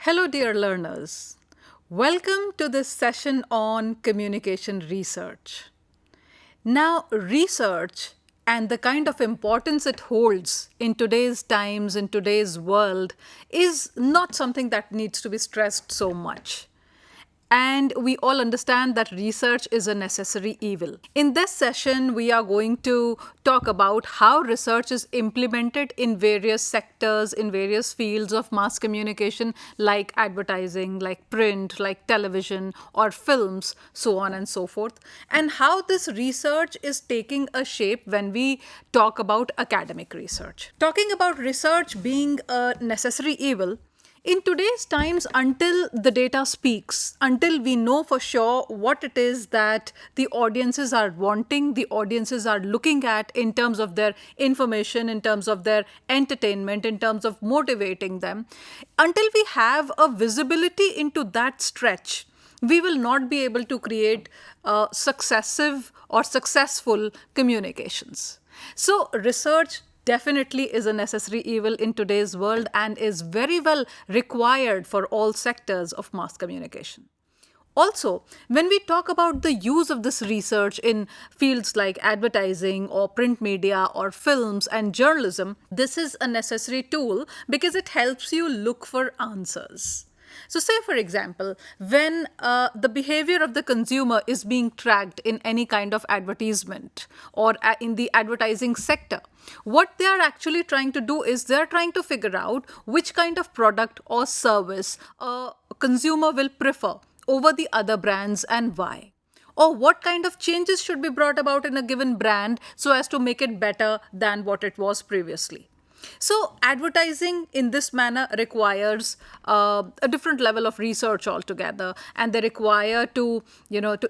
Hello, dear learners. Welcome to this session on communication research. Now, research and the kind of importance it holds in today's times, in today's world, is not something that needs to be stressed so much. And we all understand that research is a necessary evil. In this session, we are going to talk about how research is implemented in various sectors, in various fields of mass communication, like advertising, like print, like television, or films, so on and so forth, and how this research is taking a shape when we talk about academic research. Talking about research being a necessary evil, in today's times, until the data speaks, until we know for sure what it is that the audiences are wanting, the audiences are looking at in terms of their information, in terms of their entertainment, in terms of motivating them, until we have a visibility into that stretch, we will not be able to create successive or successful communications. So, research definitely is a necessary evil in today's world and is very well required for all sectors of mass communication. Also, when we talk about the use of this research in fields like advertising or print media or films and journalism, this is a necessary tool because it helps you look for answers. So, say for example, when the behavior of the consumer is being tracked in any kind of advertisement or in the advertising sector, what they are actually trying to do is they're trying to figure out which kind of product or service a consumer will prefer over the other brands and why. Or what kind of changes should be brought about in a given brand so as to make it better than what it was previously. So, advertising in this manner requires a different level of research altogether, and they require to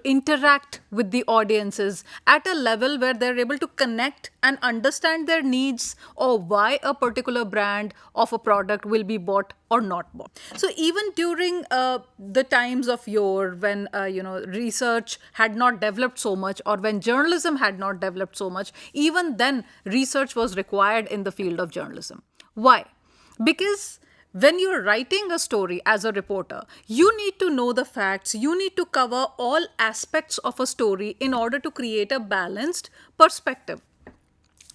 interact with the audiences at a level where they're able to connect and understand their needs or why a particular brand of a product will be bought or not bought. So, even during the times of yore, when research had not developed so much, or when journalism had not developed so much, even then research was required in the field of journalism. Why? Because when you're writing a story as a reporter, you need to know the facts, you need to cover all aspects of a story in order to create a balanced perspective.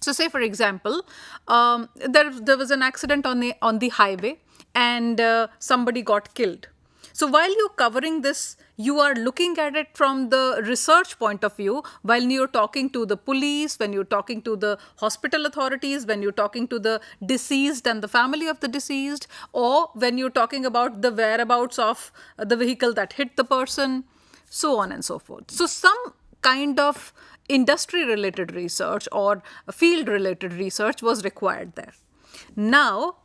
So, say for example, there was an accident on the highway, and somebody got killed. So, while you're covering this, you are looking at it from the research point of view. While you're talking to the police, when you're talking to the hospital authorities, when you're talking to the deceased and the family of the deceased, or when you're talking about the whereabouts of the vehicle that hit the person, so on and so forth. So, some kind of industry related research or field related research was required there. Now,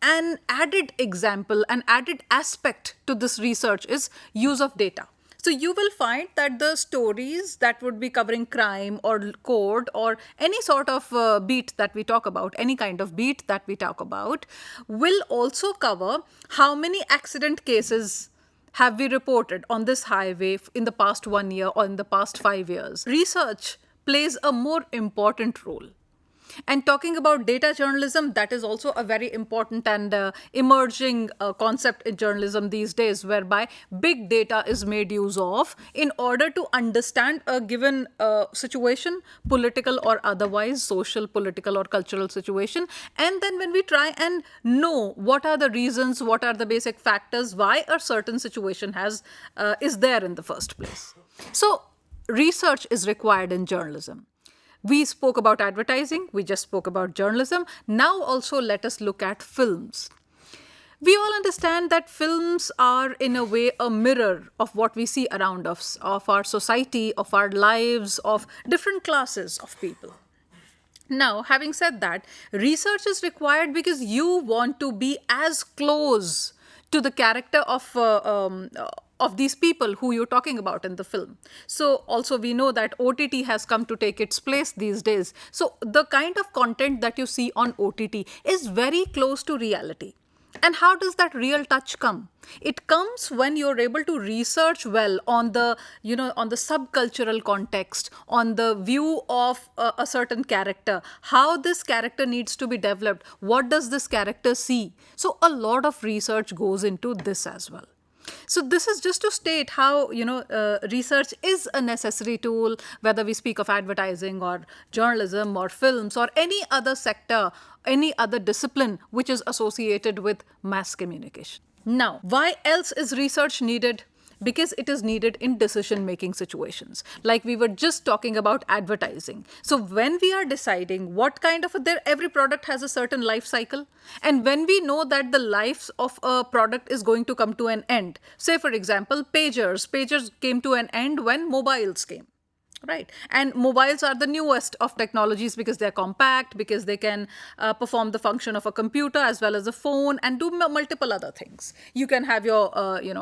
an added example, an added aspect to this research is use of data. So, you will find that the stories that would be covering crime or court or any sort of beat that we talk about, any kind of beat that we talk about, will also cover how many accident cases have we reported on this highway in the past 1 year or in the past 5 years. Research plays a more important role. And talking about data journalism, that is also a very important and emerging concept in journalism these days, whereby big data is made use of in order to understand a given situation, political or otherwise, social, political or cultural situation. And then when we try and know what are the reasons, what are the basic factors why a certain situation is there in the first place. So, research is required in journalism. We spoke about advertising, we just spoke about journalism. Now also let us look at films. We all understand that films are in a way a mirror of what we see around us, of our society, of our lives, of different classes of people. Now, having said that, research is required because you want to be as close to the character of these people who you're talking about in the film. So also we know that OTT has come to take its place these days. So the kind of content that you see on OTT is very close to reality. And how does that real touch come? It comes when you're able to research well on the, on the subcultural context, on the view of a certain character, how this character needs to be developed, what does this character see. So a lot of research goes into this as well. So this is just to state how research is a necessary tool, whether we speak of advertising or journalism or films or any other sector, any other discipline which is associated with mass communication. Now, why else is research needed? Because it is needed in decision-making situations. Like we were just talking about advertising. So when we are deciding what kind of every product has a certain life cycle, and when we know that the life of a product is going to come to an end, say for example, pagers came to an end when mobiles came. Right. And mobiles are the newest of technologies because they're compact, because they can perform the function of a computer as well as a phone and do multiple other things. You can have your,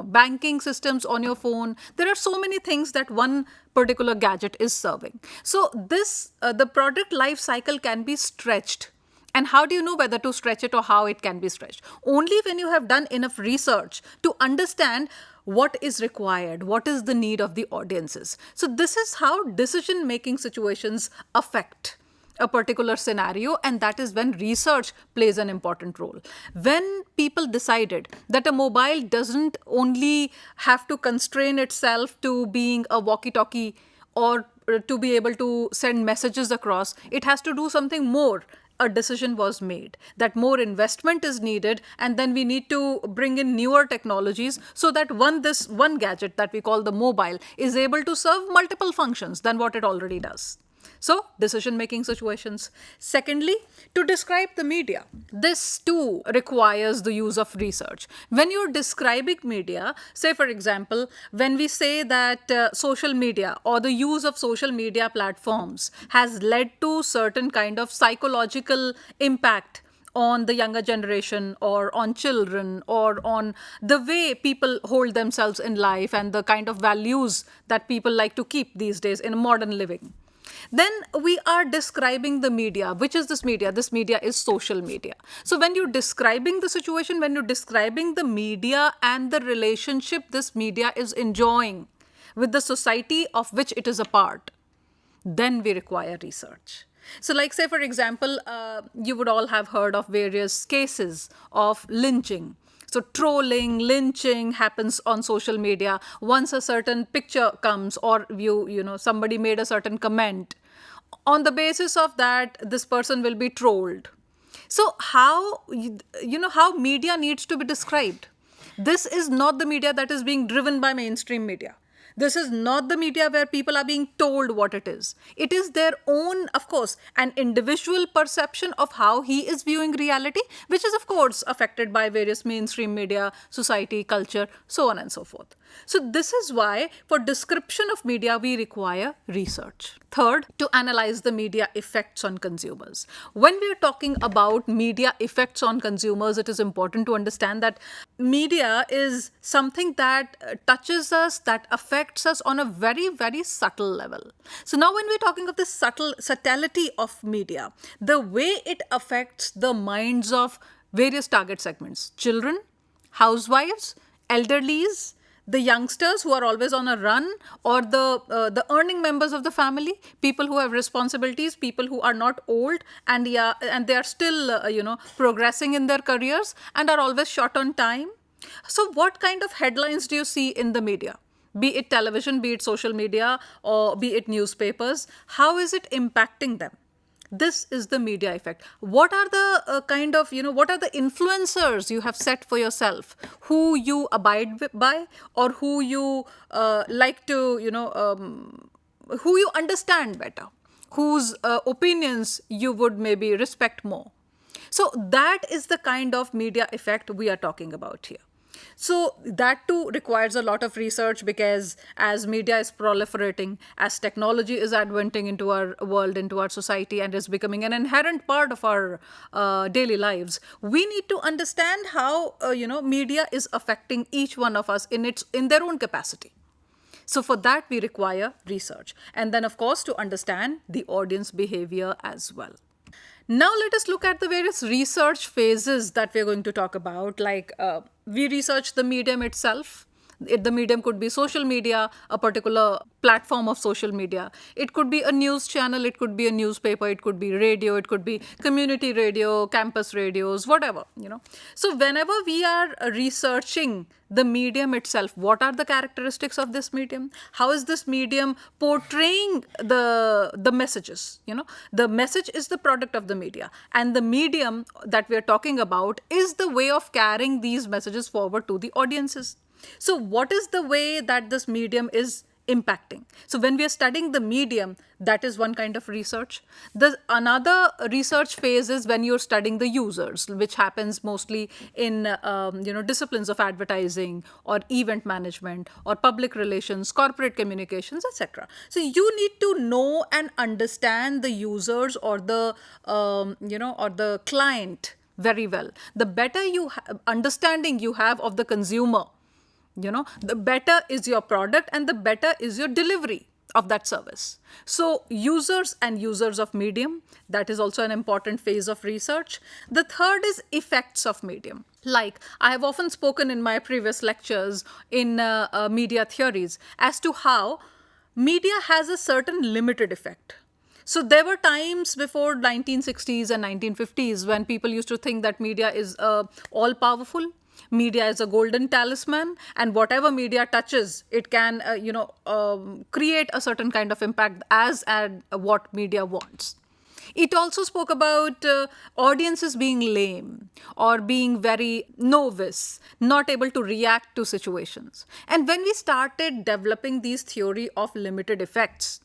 banking systems on your phone. There are so many things that one particular gadget is serving. So the product life cycle can be stretched. And how do you know whether to stretch it or how it can be stretched? Only when you have done enough research to understand what is required, what is the need of the audiences. So this is how decision-making situations affect a particular scenario, and that is when research plays an important role. When people decided that a mobile doesn't only have to constrain itself to being a walkie-talkie or to be able to send messages across, it has to do something more. A decision was made that more investment is needed, and then we need to bring in newer technologies so that this one gadget that we call the mobile is able to serve multiple functions than what it already does. So, decision-making situations. Secondly, to describe the media. This too requires the use of research. When you're describing media, say for example, when we say that social media or the use of social media platforms has led to certain kind of psychological impact on the younger generation or on children or on the way people hold themselves in life and the kind of values that people like to keep these days in modern living. Then we are describing the media. Which is this media? This media is social media. So when you're describing the situation, when you're describing the media and the relationship this media is enjoying with the society of which it is a part, then we require research. So like say for example, you would all have heard of various cases of lynching. So trolling, lynching happens on social media. Once a certain picture comes or somebody made a certain comment, on the basis of that, this person will be trolled. So how media needs to be described? This is not the media that is being driven by mainstream media. This is not the media where people are being told what it is. It is their own, of course, an individual perception of how he is viewing reality, which is, of course, affected by various mainstream media, society, culture, so on and so forth. So this is why for description of media, we require research. Third, to analyze the media effects on consumers. When we are talking about media effects on consumers, it is important to understand that media is something that touches us, that affects us on a very, very subtle level. So now when we're talking of the subtlety of media, the way it affects the minds of various target segments, children, housewives, elderlies, the youngsters who are always on a run, or the earning members of the family, people who have responsibilities, people who are not old and they are still progressing in their careers and are always short on time. So what kind of headlines do you see in the media? Be it television, be it social media, or be it newspapers, how is it impacting them? This is the media effect. What are the what are the influencers you have set for yourself, who you abide by, or who you like to, who you understand better, whose opinions you would maybe respect more. So that is the kind of media effect we are talking about here. So that too requires a lot of research, because as media is proliferating, as technology is adventing into our world, into our society, and is becoming an inherent part of our daily lives, we need to understand how media is affecting each one of us in their own capacity. So for that we require research, and then of course to understand the audience behavior as well. Now let us look at the various research phases that we're going to talk about. Like we research the medium itself. The medium could be social media, a particular platform of social media. It could be a news channel, it could be a newspaper, it could be radio, it could be community radio, campus radios, whatever, So whenever we are researching the medium itself, what are the characteristics of this medium? How is this medium portraying the messages? The message is the product of the media, and the medium that we are talking about is the way of carrying these messages forward to the audiences. So what is the way that this medium is impacting? So when we are studying the medium, that is one kind of research. Another research phase is when you're studying the users, which happens mostly in disciplines of advertising or event management or public relations, corporate communications, etc. So you need to know and understand the users or the or the client very well. The better understanding you have of the consumer, the better is your product and the better is your delivery of that service. So users and users of medium, that is also an important phase of research. The third is effects of medium. Like I have often spoken in my previous lectures in media theories as to how media has a certain limited effect. So there were times before 1960s and 1950s when people used to think that media is all powerful. Media is a golden talisman, and whatever media touches, it can, create a certain kind of impact as what media wants. It also spoke about audiences being lame or being very novice, not able to react to situations. And when we started developing these theory of limited effects,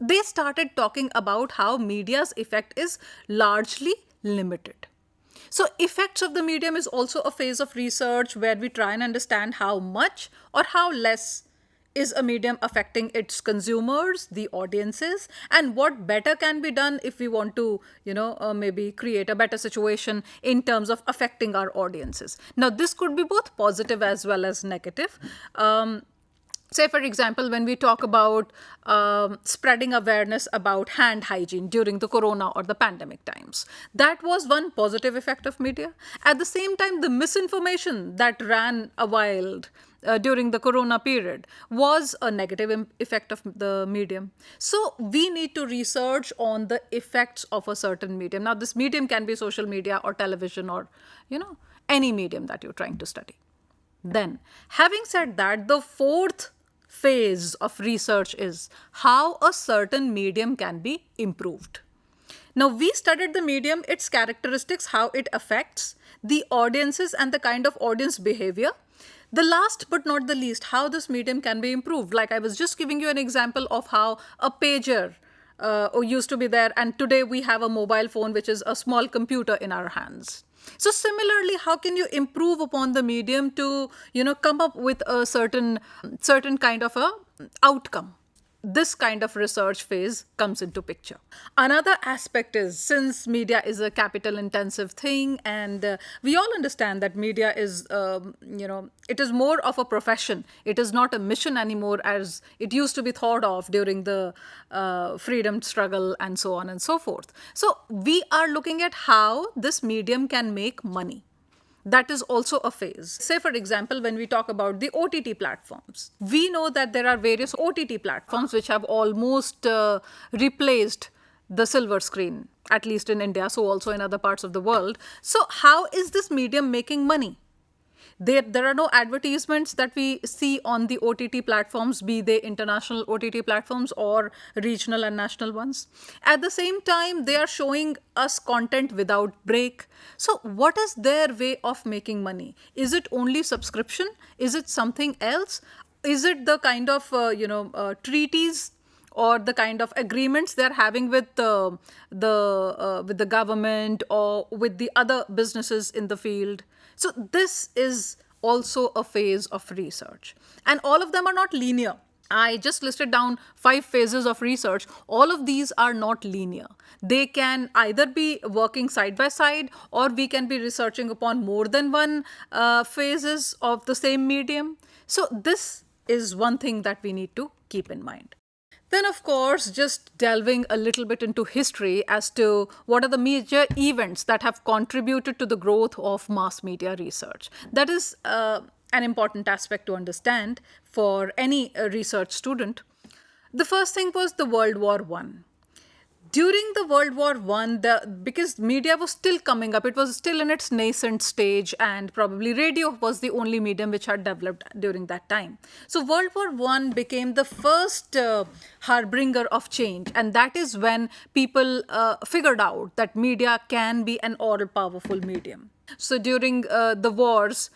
they started talking about how media's effect is largely limited. So effects of the medium is also a phase of research where we try and understand how much or how less is a medium affecting its consumers, the audiences, and what better can be done if we want to, maybe create a better situation in terms of affecting our audiences. Now, this could be both positive as well as negative. Say, for example, when we talk about spreading awareness about hand hygiene during the corona or the pandemic times, that was one positive effect of media. At the same time, the misinformation that ran wild during the corona period was a negative effect of the medium. So we need to research on the effects of a certain medium. Now, this medium can be social media or television or, any medium that you're trying to study. Then, having said that, the fourth phase of research is how a certain medium can be improved. Now, we studied the medium, its characteristics, how it affects the audiences and the kind of audience behavior. The last but not the least, how this medium can be improved. Like I was just giving you an example of how a pager used to be there, and today we have a mobile phone, which is a small computer in our hands. So similarly, how can you improve upon the medium to, come up with a certain kind of a outcome? This kind of research phase comes into picture. Another aspect is, since media is a capital intensive thing, and we all understand that media is, it is more of a profession. It is not a mission anymore as it used to be thought of during the freedom struggle and so on and so forth. So we are looking at how this medium can make money. That is also a phase. Say, for example, when we talk about the OTT platforms, we know that there are various OTT platforms which have almost replaced the silver screen, at least in India, so also in other parts of the world. So how is this medium making money? There are no advertisements that we see on the OTT platforms, be they international OTT platforms or regional and national ones. At the same time, they are showing us content without break. So what is their way of making money? Is it only subscription? Is it something else? Is it the kind of, treaties or the kind of agreements they're having with the government or with the other businesses in the field? So this is also a phase of research. And all of them are not linear. I just listed down 5 phases of research. All of these are not linear. They can either be working side by side, or we can be researching upon more than one phases of the same medium. So this is one thing that we need to keep in mind. Then, of course, just delving a little bit into history as to what are the major events that have contributed to the growth of mass media research. That is an important aspect to understand for any research student. The first thing was the World War One. During the World War One, because media was still coming up, it was still in its nascent stage, and probably radio was the only medium which had developed during that time. So World War One became the first harbinger of change, and that is when people figured out that media can be an all-powerful medium. So during the wars,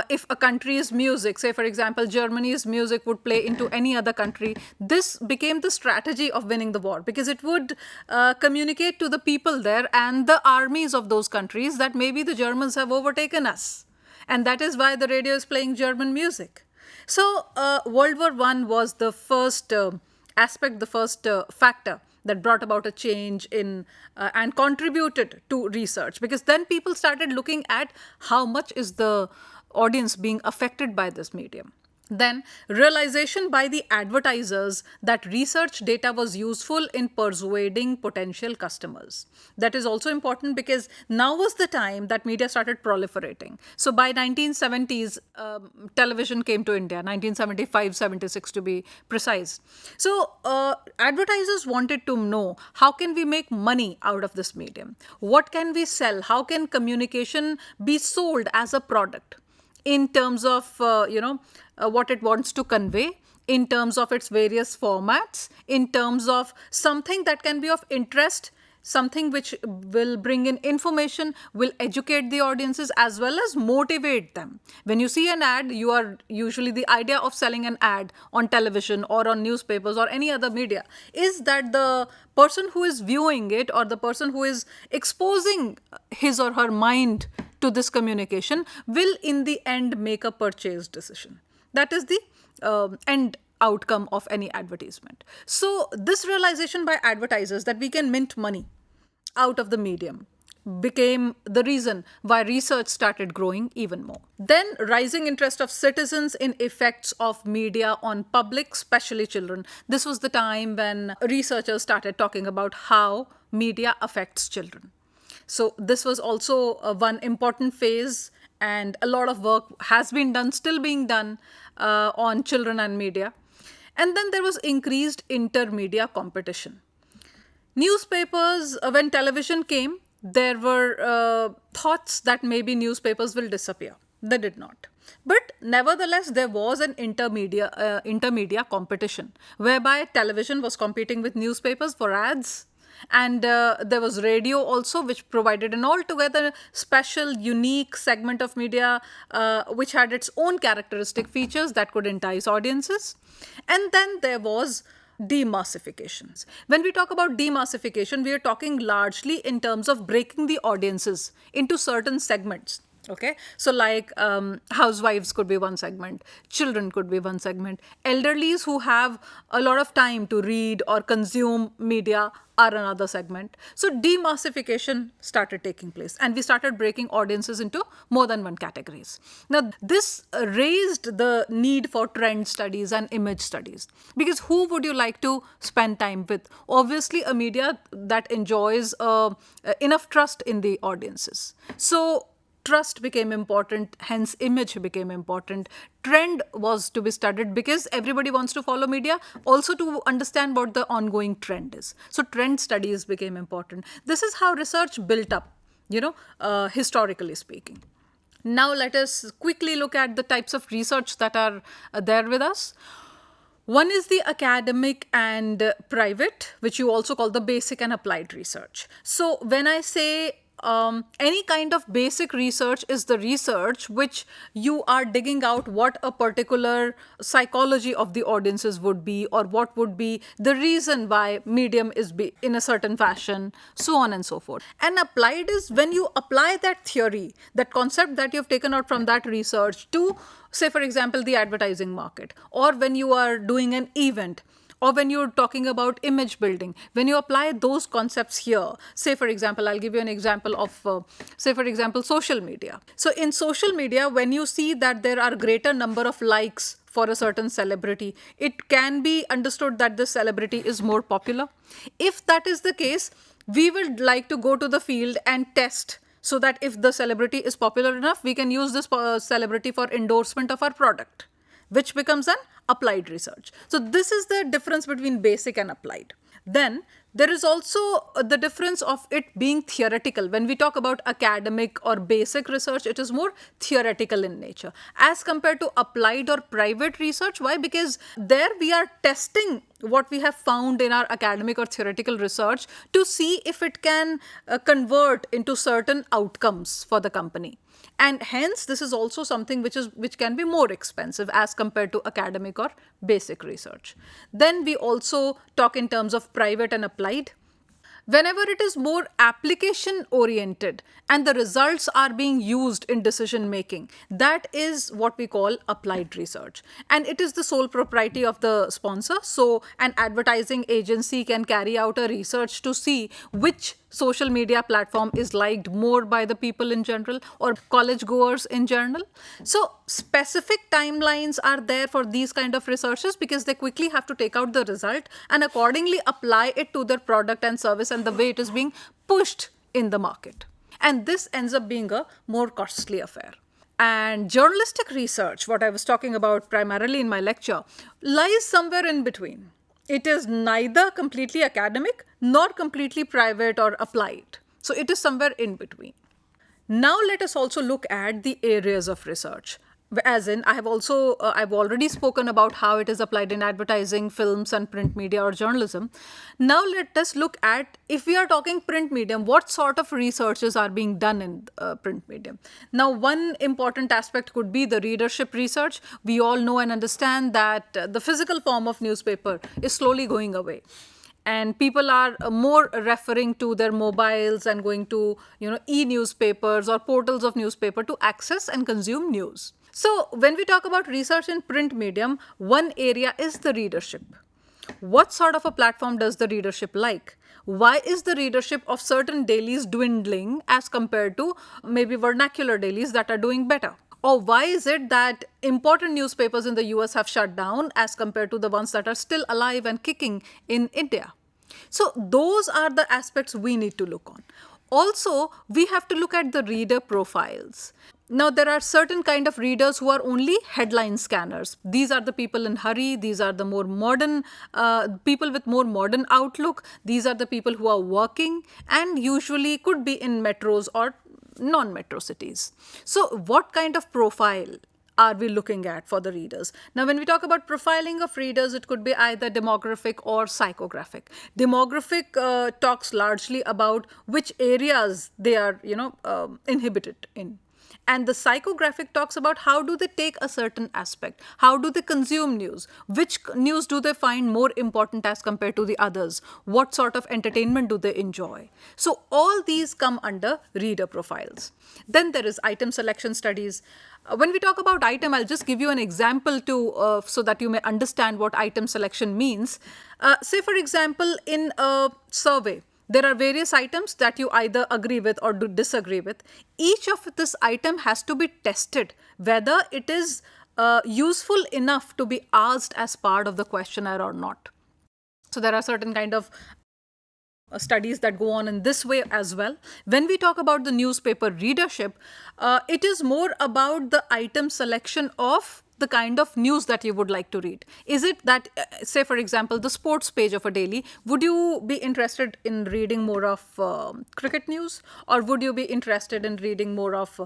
if a country's music, say for example, Germany's music would play into any other country, this became the strategy of winning the war, because it would communicate to the people there and the armies of those countries that maybe the Germans have overtaken us. And that is why the radio is playing German music. So World War One was the first aspect, the first factor that brought about a change in and contributed to research, because then people started looking at how much is the audience being affected by this medium. Then realization by the advertisers that research data was useful in persuading potential customers. That is also important because now was the time that media started proliferating. So by 1970s, television came to India, 1975-76 to be precise. So advertisers wanted to know, how can we make money out of this medium? What can we sell? How can communication be sold as a product in terms of, what it wants to convey, in terms of its various formats, in terms of something that can be of interest, something which will bring in information, will educate the audiences as well as motivate them. When you see an ad, you are usually, the idea of selling an ad on television or on newspapers or any other media is that the person who is viewing it or the person who is exposing his or her mind to this communication will in the end make a purchase decision. That is the end outcome of any advertisement. So this realization by advertisers that we can mint money out of the medium became the reason why research started growing even more. Then rising interest of citizens in effects of media on public, especially children. This was the time when researchers started talking about how media affects children. So this was also one important phase, and a lot of work has been done, still being done on children and media. And then there was increased intermedia competition. Newspapers, when television came, there were thoughts that maybe newspapers will disappear. They did not. But nevertheless, there was an intermedia competition, whereby television was competing with newspapers for ads. And there was radio also, which provided an altogether special, unique segment of media, which had its own characteristic features that could entice audiences. And then there was demassifications. When we talk about demassification, we are talking largely in terms of breaking the audiences into certain segments. Okay, so like housewives could be one segment, children could be one segment, elderlies who have a lot of time to read or consume media are another segment. So demassification started taking place, and we started breaking audiences into more than one categories. Now this raised the need for trend studies and image studies, because who would you like to spend time with? Obviously a media that enjoys enough trust in the audiences. So trust became important, hence image became important. Trend was to be studied because everybody wants to follow media, also to understand what the ongoing trend is. So trend studies became important. This is how research built up, historically speaking. Now let us quickly look at the types of research that are there with us. One is the academic and private, which you also call the basic and applied research. So when I say any kind of basic research is the research which you are digging out what a particular psychology of the audiences would be, or what would be the reason why medium is in a certain fashion, so on and so forth. And applied is when you apply that theory, that concept that you've taken out from that research to, say for example, the advertising market, or when you are doing an event, Or when you're talking about image building, when you apply those concepts here, say for example, I'll give you an example of, say for example, social media. So in social media, when you see that there are greater number of likes for a certain celebrity, it can be understood that this celebrity is more popular. If that is the case, we would like to go to the field and test, so that if the celebrity is popular enough, we can use this celebrity for endorsement of our product, which becomes an applied research. So this is the difference between basic and applied. Then there is also the difference of it being theoretical. When we talk about academic or basic research, it is more theoretical in nature as compared to applied or private research. Why? Because there we are testing what we have found in our academic or theoretical research to see if it can convert into certain outcomes for the company. And hence, this is also something which can be more expensive as compared to academic or basic research. Then we also talk in terms of private and applied. Whenever it is more application oriented and the results are being used in decision making, that is what we call applied research. And it is the sole propriety of the sponsor. So an advertising agency can carry out a research to see which social media platform is liked more by the people in general or college goers in general. So specific timelines are there for these kind of researchers because they quickly have to take out the result and accordingly apply it to their product and service and the way it is being pushed in the market. And this ends up being a more costly affair. And journalistic research, what I was talking about primarily in my lecture, lies somewhere in between. It is neither completely academic nor completely private or applied. So it is somewhere in between. Now let us also look at the areas of research. As in, I've already spoken about how it is applied in advertising, films and print media or journalism. Now let us look at, if we are talking print medium, what sort of researches are being done in print medium. Now one important aspect could be the readership research. We all know and understand that the physical form of newspaper is slowly going away. And people are more referring to their mobiles and going to, e-newspapers or portals of newspaper to access and consume news. So when we talk about research in print medium, one area is the readership. What sort of a platform does the readership like? Why is the readership of certain dailies dwindling as compared to maybe vernacular dailies that are doing better? Or why is it that important newspapers in the US have shut down as compared to the ones that are still alive and kicking in India? So those are the aspects we need to look on. Also, we have to look at the reader profiles. Now, there are certain kind of readers who are only headline scanners. These are the people in hurry. These are the more modern people with more modern outlook. These are the people who are working and usually could be in metros or non-metro cities. So what kind of profile are we looking at for the readers? Now, when we talk about profiling of readers, it could be either demographic or psychographic. Demographic talks largely about which areas they are, inhibited in. And the psychographic talks about how do they take a certain aspect, how do they consume news, which news do they find more important as compared to the others, what sort of entertainment do they enjoy. So all these come under reader profiles. Then there is item selection studies. When we talk about item, I'll just give you an example so that you may understand what item selection means. Say for example, in a survey, there are various items that you either agree with or disagree with. Each of this item has to be tested whether it is useful enough to be asked as part of the questionnaire or not. So there are certain kind of studies that go on in this way as well. When we talk about the newspaper readership, it is more about the item selection of the kind of news that you would like to read. Is it that, say for example, the sports page of a daily, would you be interested in reading more of cricket news, or would you be interested in reading more of,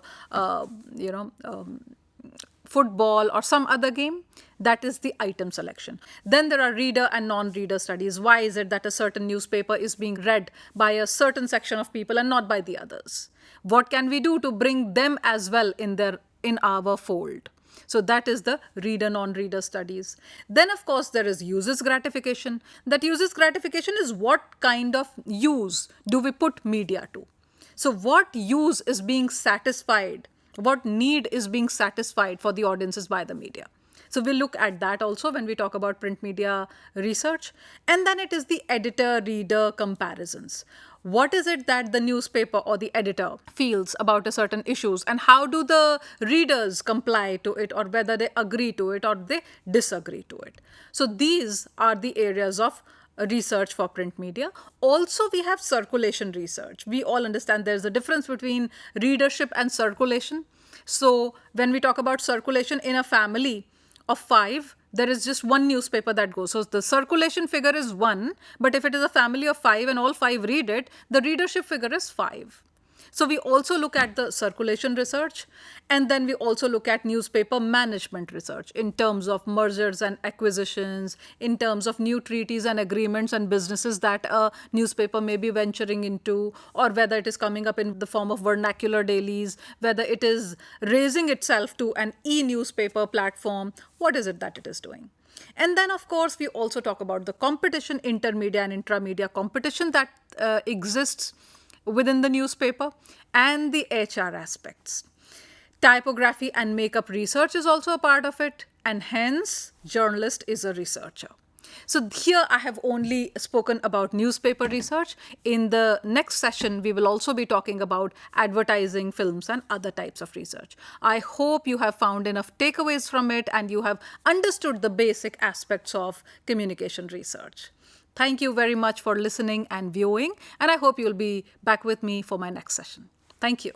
football or some other game? That is the item selection. Then there are reader and non-reader studies. Why is it that a certain newspaper is being read by a certain section of people and not by the others? What can we do to bring them as well in our fold? So that is the reader, non-reader studies. Then, of course, there is users gratification. That users gratification is what kind of use do we put media to? So what use is being satisfied? What need is being satisfied for the audiences by the media? So we'll look at that also when we talk about print media research. And then it is the editor-reader comparisons. What is it that the newspaper or the editor feels about a certain issues, and how do the readers comply to it, or whether they agree to it or they disagree to it. So these are the areas of research for print media. Also, we have circulation research. We all understand there's a difference between readership and circulation. So when we talk about circulation in a family of 5, there is just one newspaper that goes. So the circulation figure is 1, but if it is a family of 5 and all 5 read it, the readership figure is 5. So we also look at the circulation research, and then we also look at newspaper management research in terms of mergers and acquisitions, in terms of new treaties and agreements and businesses that a newspaper may be venturing into, or whether it is coming up in the form of vernacular dailies, whether it is raising itself to an e-newspaper platform. What is it that it is doing? And then, of course, we also talk about the competition, intermedia and intramedia competition that exists within the newspaper, and the HR aspects. Typography and makeup research is also a part of it, and hence, journalist is a researcher. So here I have only spoken about newspaper research. In the next session, we will also be talking about advertising, films, and other types of research. I hope you have found enough takeaways from it and you have understood the basic aspects of communication research. Thank you very much for listening and viewing, and I hope you'll be back with me for my next session. Thank you.